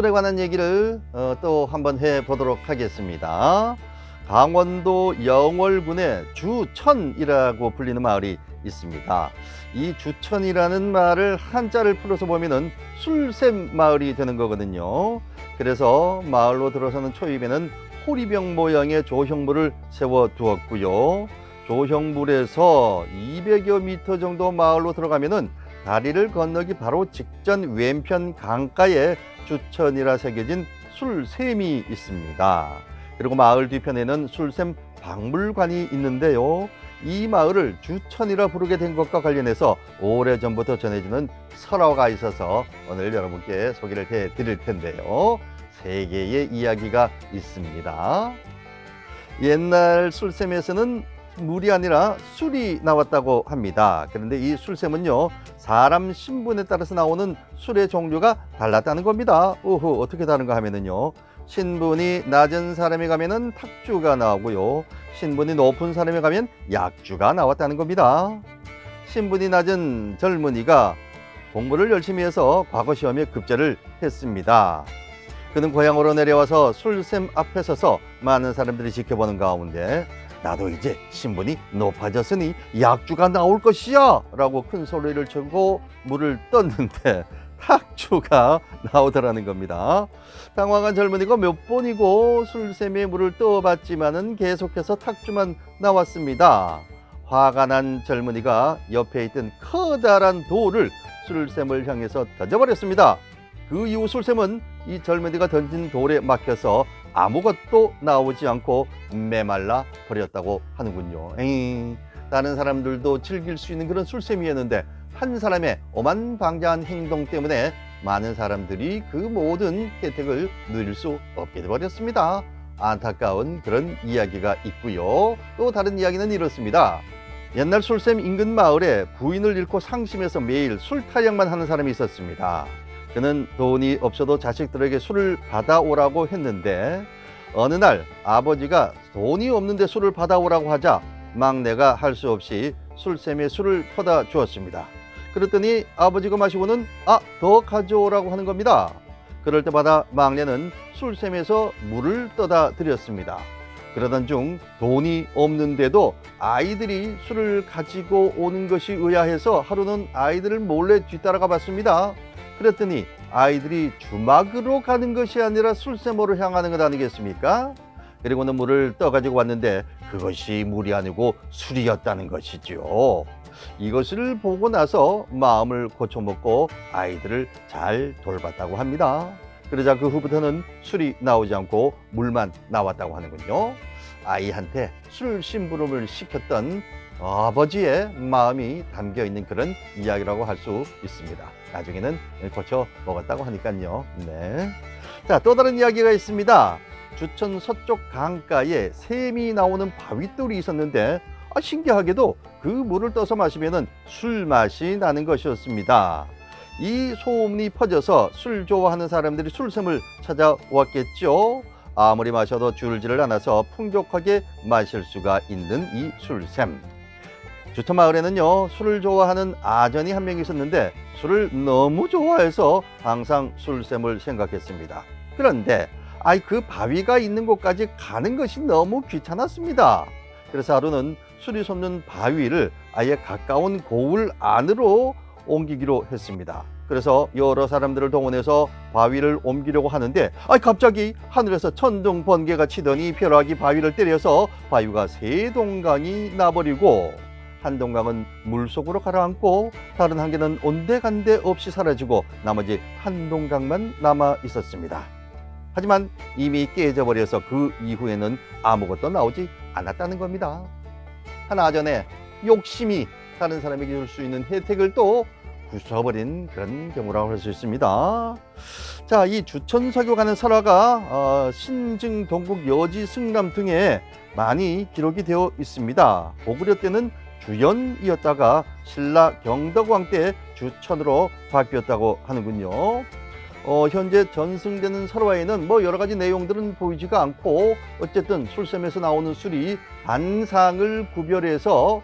술에 관한 얘기를 또 한번 해보도록 하겠습니다. 강원도 영월군에 주천이라고 불리는 마을이 있습니다. 이 주천이라는 말을 한자를 풀어서 보면은 술샘 마을이 되는 거거든요. 그래서 마을로 들어서는 초입에는 호리병 모양의 조형물을 세워 두었고요. 조형물에서 200여 미터 정도 마을로 들어가면은 다리를 건너기 바로 직전 왼편 강가에 주천이라 새겨진 술샘이 있습니다. 그리고 마을 뒤편에는 술샘 박물관이 있는데요. 이 마을을 주천이라 부르게 된 것과 관련해서 오래전부터 전해지는 설화가 있어서 오늘 여러분께 소개를 해드릴 텐데요. 세 개의 이야기가 있습니다. 옛날 술샘에서는 물이 아니라 술이 나왔다고 합니다. 그런데 이 술샘은요, 사람 신분에 따라서 나오는 술의 종류가 달랐다는 겁니다. 어떻게 다른가 하면은요, 신분이 낮은 사람이 가면은 탁주가 나오고요, 신분이 높은 사람이 가면 약주가 나왔다는 겁니다. 신분이 낮은 젊은이가 공부를 열심히 해서 과거 시험에 급제를 했습니다. 그는 고향으로 내려와서 술샘 앞에 서서 많은 사람들이 지켜보는 가운데 나도 이제 신분이 높아졌으니 약주가 나올 것이야 라고 큰 소리를 치고 물을 떴는데 탁주가 나오더라는 겁니다. 당황한 젊은이가 몇 번이고 술샘에 물을 떠봤지만은 계속해서 탁주만 나왔습니다. 화가 난 젊은이가 옆에 있던 커다란 돌을 술샘을 향해서 던져버렸습니다. 그 이후 술샘은 이 젊은이가 던진 돌에 막혀서 아무것도 나오지 않고 메말라 버렸다고 하는군요. 다른 사람들도 즐길 수 있는 그런 술샘이었는데 한 사람의 오만방자한 행동 때문에 많은 사람들이 그 모든 혜택을 누릴 수 없게 되어버렸습니다. 안타까운 그런 이야기가 있고요. 또 다른 이야기는 이렇습니다. 옛날 술샘 인근 마을에 부인을 잃고 상심해서 매일 술 타령만 하는 사람이 있었습니다. 그는 돈이 없어도 자식들에게 술을 받아오라고 했는데 어느 날 아버지가 돈이 없는데 술을 받아오라고 하자 막내가 할 수 없이 술샘에 술을 퍼다 주었습니다. 그랬더니 아버지가 마시고는 더 가져오라고 하는 겁니다. 그럴 때마다 막내는 술샘에서 물을 떠다 드렸습니다. 그러던 중 돈이 없는데도 아이들이 술을 가지고 오는 것이 의아해서 하루는 아이들을 몰래 뒤따라가 봤습니다. 그랬더니 아이들이 주막으로 가는 것이 아니라 술샘으로 향하는 것 아니겠습니까? 그리고는 물을 떠가지고 왔는데 그것이 물이 아니고 술이었다는 것이죠. 이것을 보고 나서 마음을 고쳐먹고 아이들을 잘 돌봤다고 합니다. 그러자 그 후부터는 술이 나오지 않고 물만 나왔다고 하는군요. 아이한테 술 심부름을 시켰던 아버지의 마음이 담겨 있는 그런 이야기라고 할 수 있습니다. 나중에는 고쳐 먹었다고 하니까요. 네. 자, 또 다른 이야기가 있습니다. 주천 서쪽 강가에 샘이 나오는 바위돌이 있었는데 신기하게도 그 물을 떠서 마시면 술 맛이 나는 것이었습니다. 이 소문이 퍼져서 술 좋아하는 사람들이 술샘을 찾아왔겠죠. 아무리 마셔도 줄지를 않아서 풍족하게 마실 수가 있는 이 술샘. 주천 마을에는요, 술을 좋아하는 아전이 한 명 있었는데 술을 너무 좋아해서 항상 술샘을 생각했습니다. 그런데 그 바위가 있는 곳까지 가는 것이 너무 귀찮았습니다. 그래서 하루는 술이 솟는 바위를 아예 가까운 고을 안으로 옮기기로 했습니다. 그래서 여러 사람들을 동원해서 바위를 옮기려고 하는데 갑자기 하늘에서 천둥 번개가 치더니 벼락이 바위를 때려서 바위가 세 동강이 나버리고 한 동강은 물속으로 가라앉고 다른 한 개는 온데간데 없이 사라지고 나머지 한 동강만 남아 있었습니다. 하지만 이미 깨져버려서 그 이후에는 아무것도 나오지 않았다는 겁니다. 하나 전에 욕심이 다른 사람에게 줄 수 있는 혜택을 또 부숴버린 그런 경우라고 할 수 있습니다. 자, 이 주천서교 가는 설화가 신증, 동국, 여지, 승남 등에 많이 기록이 되어 있습니다. 고구려 때는 주연이었다가 신라 경덕왕 때 주천으로 바뀌었다고 하는군요. 현재 전승되는 설화에는 뭐 여러 가지 내용들은 보이지가 않고 어쨌든 술샘에서 나오는 술이 반상을 구별해서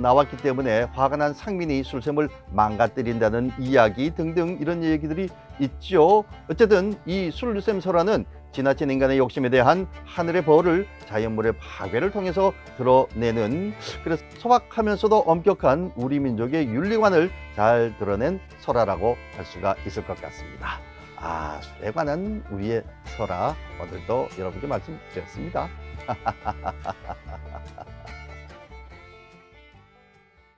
나왔기 때문에 화가 난 상민이 술샘을 망가뜨린다는 이야기 등등 이런 얘기들이 있죠. 어쨌든 이 술샘 설화는 지나친 인간의 욕심에 대한 하늘의 벌을 자연물의 파괴를 통해서 드러내는, 그래서 소박하면서도 엄격한 우리 민족의 윤리관을 잘 드러낸 설화라고 할 수가 있을 것 같습니다. 술에 관한 우리의 설화 오늘도 여러분께 말씀드렸습니다.